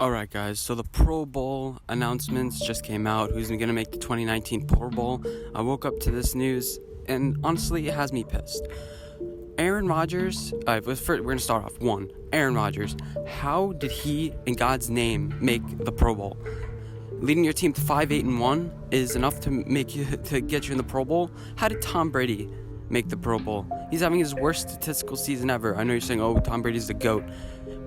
Alright guys, so the Pro Bowl announcements just came out. Who's going to make the 2019 Pro Bowl? I woke up to this news and honestly it has me pissed. Aaron Rodgers, we're going to start off. Aaron Rodgers. How did he, in God's name, make the Pro Bowl? Leading your team to 5-8-1 is enough to get you in the Pro Bowl. How did Tom Brady make the Pro Bowl? He's having his worst statistical season ever. I know you're saying, Tom Brady's the GOAT.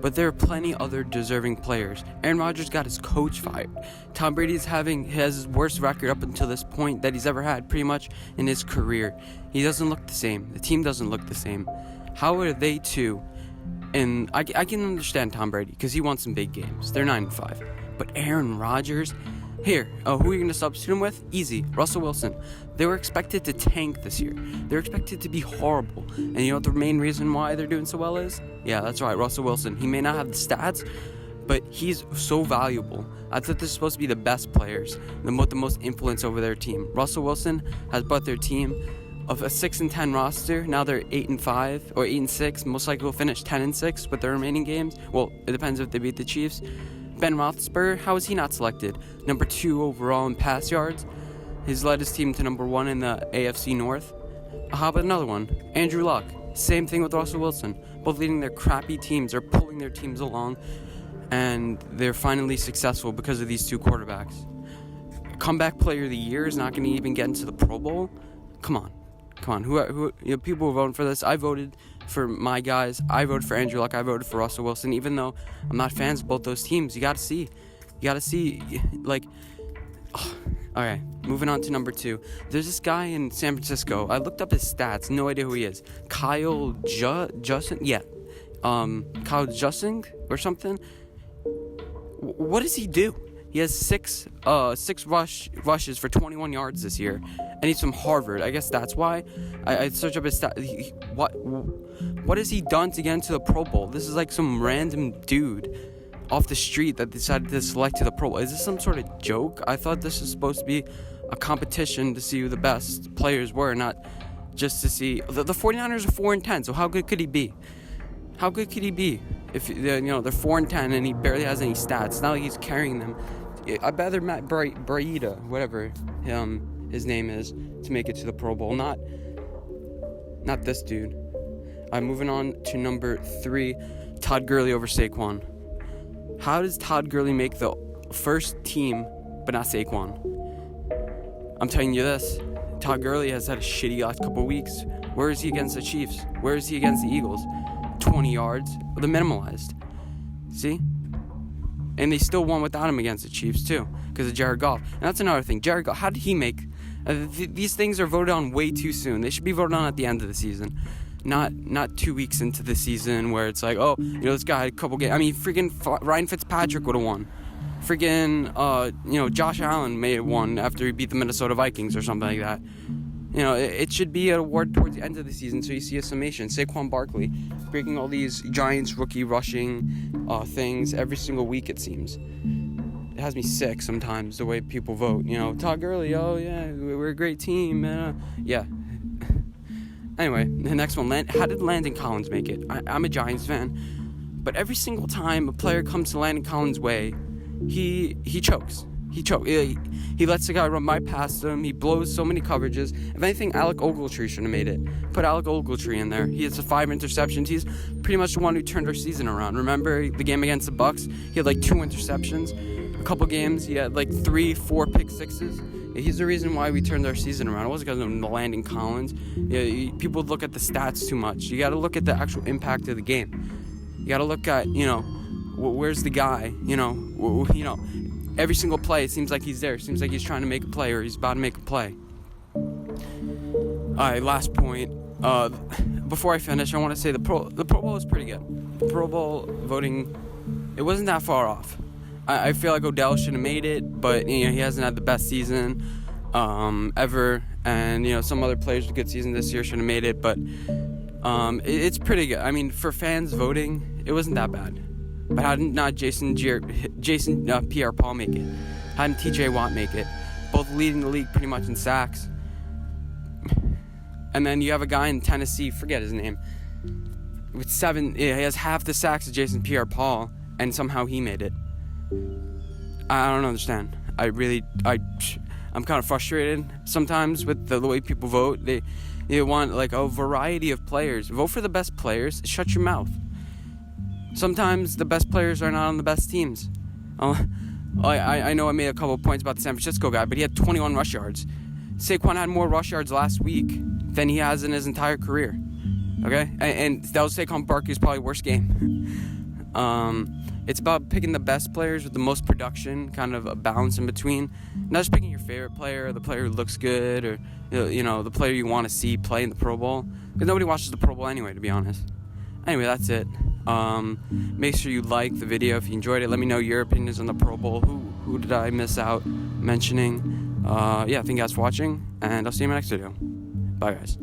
But there are plenty other deserving players. Aaron Rodgers got his coach fired. Tom Brady has his worst record up until this point that he's ever had pretty much in his career. He doesn't look the same. The team doesn't look the same. How are they two? And I can understand Tom Brady because he won some big games. They're 9-5. But Aaron Rodgers, who are you going to substitute him with? Easy, Russell Wilson. They were expected to tank this year. They're expected to be horrible. And you know what the main reason why they're doing so well is? Yeah, that's right, Russell Wilson. He may not have the stats, but he's so valuable. I thought this was supposed to be the best players, with the most influence over their team. Russell Wilson has brought their team of a 6-10 roster. Now they're 8-5 or 8-6. Most likely will finish 10-6 with their remaining games. Well, it depends if they beat the Chiefs. Ben Roethlisberger, how is he not selected? Number 2 overall in pass yards. He's led his team to number 1 in the AFC North. How about another one? Andrew Luck. Same thing with Russell Wilson. Both leading their crappy teams. They're pulling their teams along. And they're finally successful because of these two quarterbacks. Comeback player of the year is not going to even get into the Pro Bowl? Come on. Who people who are voting for this? I voted for my guys. I voted for Andrew Luck. I voted for Russell Wilson. Even though I'm not fans of both those teams, you got to see. Okay, moving on to number 2. There's this guy in San Francisco. I looked up his stats. No idea who he is. Kyle Juszczyk? Yeah. Kyle Juszczyk or something? What does he do? He has six rushes for 21 yards this year, and he's from Harvard. I guess that's why. I searched up his stat. What has he done to get into the Pro Bowl? This is like some random dude off the street that decided to select to the Pro Bowl. Is this some sort of joke? I thought this was supposed to be a competition to see who the best players were, not just to see. The 49ers are 4-10, so how good could he be? How good could he be if they're 4-10 and he barely has any stats? It's not like he's carrying them. I'd rather Matt Breida, whatever his name is, to make it to the Pro Bowl, not this dude. I'm moving on to number 3, Todd Gurley over Saquon. How does Todd Gurley make the first team but not Saquon? I'm telling you this, Todd Gurley has had a shitty last couple of weeks. Where is he against the Chiefs? Where is he against the Eagles? 20 yards, the minimalized. See? And they still won without him against the Chiefs too, because of Jared Goff. And that's another thing. Jared Goff, how did he make? These things are voted on way too soon. They should be voted on at the end of the season, not 2 weeks into the season where it's like, this guy had a couple games. I mean, freaking Ryan Fitzpatrick would have won. Freaking, Josh Allen may have won after he beat the Minnesota Vikings or something like that. It should be an award towards the end of the season, so you see a summation. Saquon Barkley breaking all these Giants rookie rushing things every single week, it seems. It has me sick sometimes, the way people vote. Todd Gurley, we're a great team. Yeah. Anyway, the next one, how did Landon Collins make it? I'm a Giants fan, but every single time a player comes to Landon Collins' way, he chokes. He lets the guy run by past him. He blows so many coverages. If anything, Alec Ogletree should have made it. Put Alec Ogletree in there. He has 5 interceptions. He's pretty much the one who turned our season around. Remember the game against the Bucks? He had 2 interceptions. A couple games, he had 3-4 pick sixes. He's the reason why we turned our season around. It wasn't because of Landon Collins. People look at the stats too much. You got to look at the actual impact of the game. You got to look at, where's the guy? Every single play, it seems like he's there. It seems like he's trying to make a play or he's about to make a play. All right, last point. Before I finish, I want to say the Pro Bowl is pretty good. The Pro Bowl voting, it wasn't that far off. I feel like Odell should have made it, but he hasn't had the best season ever. And some other players with a good season this year should have made it, but it's pretty good. I mean, for fans voting, it wasn't that bad. But how did not Jason Pierre-Paul make it? How didn't T.J. Watt make it? Both leading the league pretty much in sacks. And then you have a guy in Tennessee, forget his name, with 7. He has half the sacks of Jason Pierre-Paul, and somehow he made it. I don't understand. I'm kind of frustrated sometimes with the way people vote. They want like a variety of players. Vote for the best players. Shut your mouth. Sometimes the best players are not on the best teams. I know I made a couple points about the San Francisco guy, but he had 21 rush yards. Saquon had more rush yards last week than he has in his entire career. Okay? And that was Saquon Barkley's probably worst game. It's about picking the best players with the most production, kind of a balance in between. Not just picking your favorite player, the player who looks good, or the player you want to see play in the Pro Bowl. Because nobody watches the Pro Bowl anyway, to be honest. Anyway, that's it. Make sure you like the video if you enjoyed it. Let me know your opinions on the Pro Bowl. Who did I miss out mentioning? Thank you guys for watching, and I'll see you in my next video. Bye, guys.